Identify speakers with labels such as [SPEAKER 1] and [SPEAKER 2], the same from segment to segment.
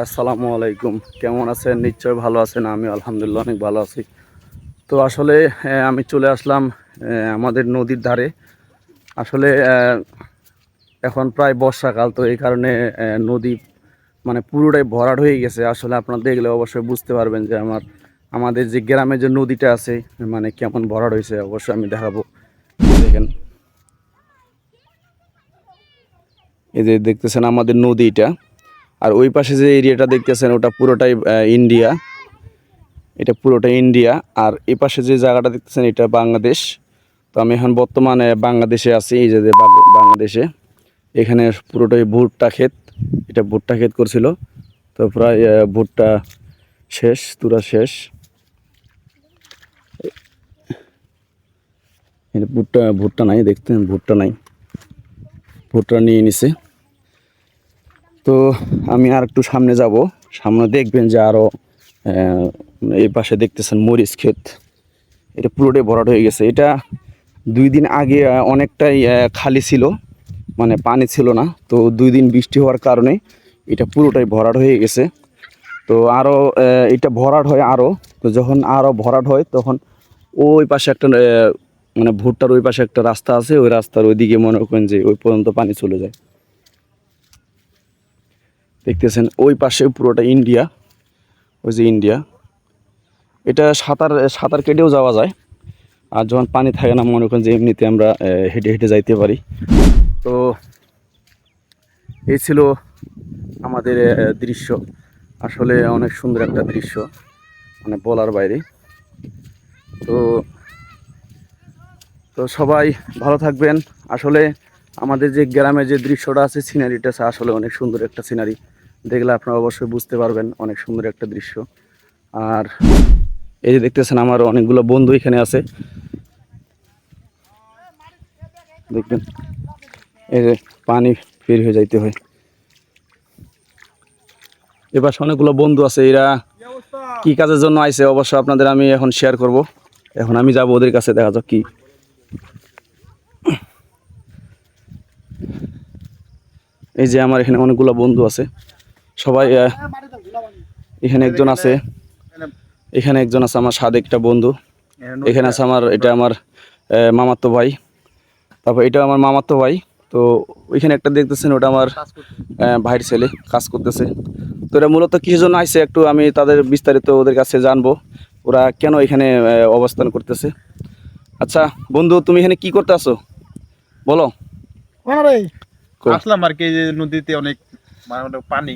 [SPEAKER 1] আসসালামু আলাইকুম। কেমন আছেন? নিশ্চয় ভালো আছেন। আমি আলহামদুলিল্লাহ অনেক ভালো আছি। তো আসলে আমি চলে আসলাম আমাদের নদীর ধারে। আসলে এখন প্রায় বর্ষাকাল, তো এই কারণে নদী মানে পুরোটাই ভরাট হয়ে গেছে। আসলে আপনারা দেখলে অবশ্যই বুঝতে পারবেন যে আমাদের যে গ্রামে যে নদীটা আছে মানে কেমন ভরাট হয়েছে, অবশ্যই আমি দেখাবো। দেখেন, এই যে দেখতেছেন আমাদের নদীটা, আর ওই পাশে যে এরিয়াটা দেখতেছেন ওটা পুরোটাই ইন্ডিয়া। এটা পুরোটা ইন্ডিয়া। আর এই পাশে যে জায়গাটা দেখতেছেন এটা বাংলাদেশ। তো আমি এখন বর্তমানে বাংলাদেশে আছি। এই যে বাংলাদেশে এখানে পুরোটাই ভুট্টা ক্ষেত। এটা ভুট্টা ক্ষেত করছিল, তো প্রায় ভুট্টা শেষ, তুরা শেষ। এটা ভুট্টা ভুট্টা নাই, দেখতেন ভুট্টা নাই, ভুট্টা নিয়ে নিছে। তো আমি আর একটু সামনে যাব, সামনে দেখবেন যে আরও এই পাশে দেখতেছেন মরিচ ক্ষেত। এটা পুরোটাই ভরাট হয়ে গেছে। এটা 2 দিন আগে অনেকটাই খালি ছিল, মানে পানি ছিল না। তো 2 দিন বৃষ্টি হওয়ার কারণে এটা পুরোটাই ভরাট হয়ে গেছে। তো আরও এটা ভরাট হয় আরও। তো যখন আরও ভরাট হয় তখন ওই পাশে একটা মানে ভুট্টার ওই পাশে একটা রাস্তা আছে, ওই রাস্তার ওইদিকে মনে করেন যে ওই পর্যন্ত পানি চলে যায়। দেখতেছেন ওই পাশে পুরোটা ইন্ডিয়া, ওই যে ইন্ডিয়া। এটা সাঁতার সাঁতার কেটেও যাওয়া যায়। আর যখন পানি থাকে না মনে করেন যে এমনিতে আমরা হেঁটে হেঁটে যাইতে পারি। তো এই ছিল আমাদের দৃশ্য। আসলে অনেক সুন্দর একটা দৃশ্য, মানে বলার বাইরে। তো তো সবাই ভালো থাকবেন। আসলে আমাদের যে গ্রামের যে দৃশ্যটা আছে, সিনারিটা আছে, আসলে অনেক সুন্দর একটা সিনারি। দেখলে আপনারা অবশ্যই বুঝতে পারবেন, অনেক সুন্দর একটা দৃশ্য। আর এই যে দেখতেছেন আমার অনেকগুলো বন্ধু এখানে আছে, দেখবেন এই যে পানি বের হয়ে যাইতে হয়। এবার অনেকগুলো বন্ধু আছে, এরা কি কাজের জন্য আইছে অবশ্য আপনাদের আমি এখন শেয়ার করব। এখন আমি যাব ওদের কাছে, দেখা যাক কি। এই যে আমার এখানে অনেকগুলো বন্ধু আছে, সবাই এখানে একজন আছে, এখানে একজন আছে আমার সাথে একটা বন্ধু। এখানে আছে আমার, এটা আমার মামাতো ভাই। তারপর এটা আমার মামাতো ভাই। তো ওইখানে একটা দেখতেছেন ওটা আমার ভাইয়ের ছেলে, কাজ করতেছে। তো এটা মূলত কিসের জন্য আইছে একটু আমি তাদের বিস্তারিত ওদের কাছে জানবো, ওরা কেন এখানে অবস্থান করতেছে। আচ্ছা বন্ধু, তুমি এখানে কি করতে আসো বলো।
[SPEAKER 2] আসলাম আর কি, যে নদীতে অনেক মানে অনেক পানি,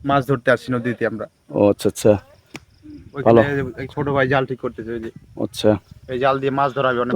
[SPEAKER 2] মাছ ধরতে আসছি নদীতে আমরা।
[SPEAKER 1] ও আচ্ছা আচ্ছা,
[SPEAKER 2] ওইখানে
[SPEAKER 1] ভালো।
[SPEAKER 2] ছোট ভাই জাল ঠিক করতেছে, ওই যে
[SPEAKER 1] আচ্ছা,
[SPEAKER 2] এই জাল দিয়ে মাছ ধরা হবে অনেক।